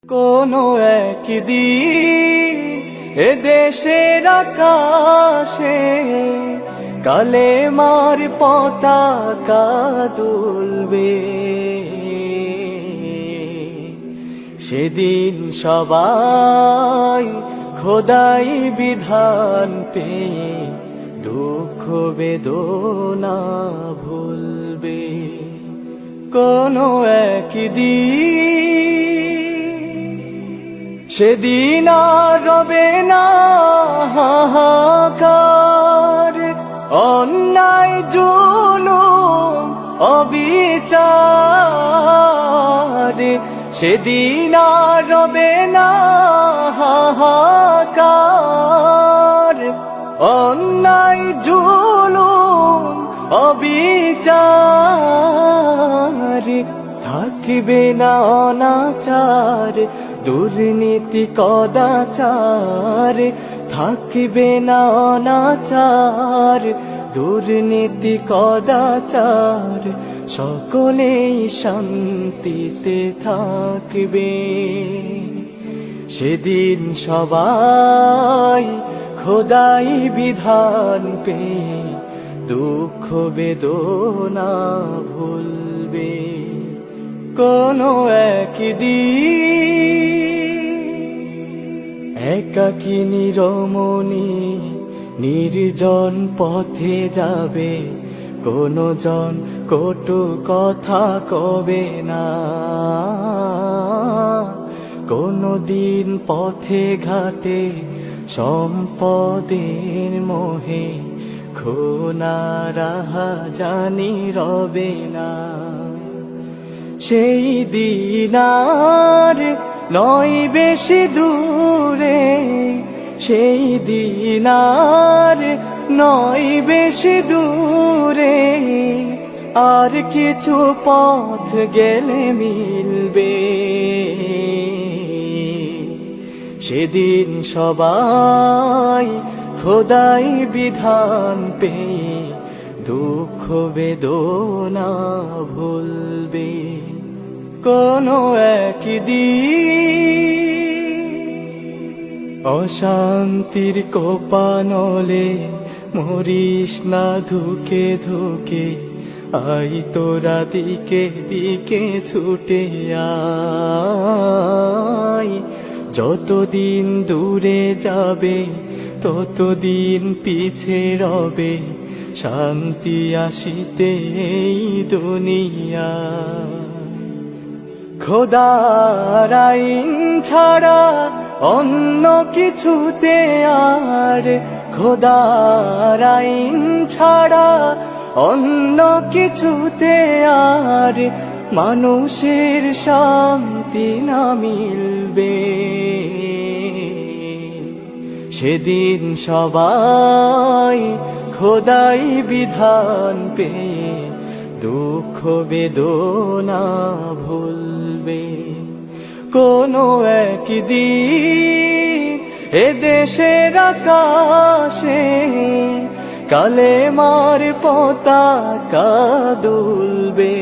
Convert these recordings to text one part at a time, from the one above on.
কোনো একদিন এ দেশের আকাশে কালেমার পতাকা দুলবে, সেদিন সবাই খোদাই বিধান পেয়ে দুঃখ বেদনা ভুলবে। কোনো একদিন সেদিন আর রবে না হাহাকার, অন্যায় জুলুম অবিচার। সেদিন আর রবে না হাহাকার, অন্যায় জুলুম অবিচার। থাকবে না অনাচার, দুর্নীতি কদাচার। থাকবে না অনাচার, দুর্নীতি কদাচার। সকলেই শান্তিতে থাকবে, সেদিন সবাই খোদাই বিধান পেয়ে দুঃখ বেদনা ভুলবে। কোনো একদিন একাকিনী রমণী নির্জন পথে যাবে, কোনো জন কটু কথা কবে না। কোনো দিন পথে ঘাটে সম্পদের মোহে খুনারা জানি রবে না। সেই দিন আর নয় বেশি দূরে, সেই দিন আর নয় বেশি দূরে। আর কিছু পথ গেলে মিলবে, সেদিন সবাই খোদাই বিধান পেয়ে দুঃখ বেদনা ভুলবে। কোনো একদিন অশান্তির কোপানলে মরিস না ধুকে ধুকে, আই তোরা দিকে দিকে ছুটে আয়। যতদিন দূরে যাবে ততদিন পিছে রবে, শান্তি আসিতে এই দুনিয়া। খোদার আইন ছাড়া অন্য কিছুতে আর, খোদার আইন ছাড়া অন্য কিছুতে আর মানুষের শান্তি না মিলবে। সেদিন সবাই খোদাই বিধান পেয়ে দুঃখ বেদনা ভুলবে। কোনো একদিন এ দেশের আকাশে কালেমার পতাকা দুলবে,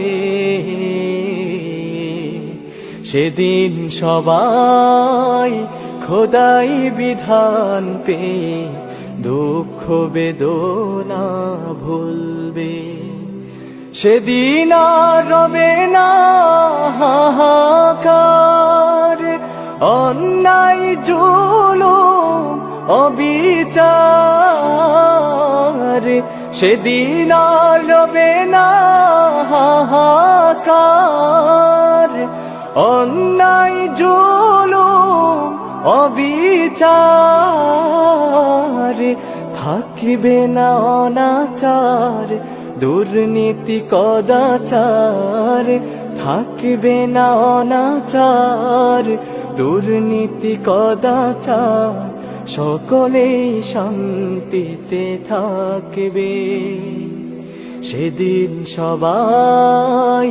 সেদিন সবাই খোদাই বিধান পেয়ে দুঃখ বেদনা ভুলবে। সেদিন আর রবে না হাহাকার, অন্যায় জুলুম অবিচার। সেদিন আর রবে না হাহাকার, অন্যায় জুলুম অবিচার। থাকবে না অনাচার, দুর্নীতি কদাচার। থাকবে না অনাচার, দুর্নীতি কদাচার। সকলেই শান্তিতে থাকবে, সেদিন সবাই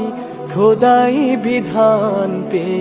খোদাই বিধান পেয়ে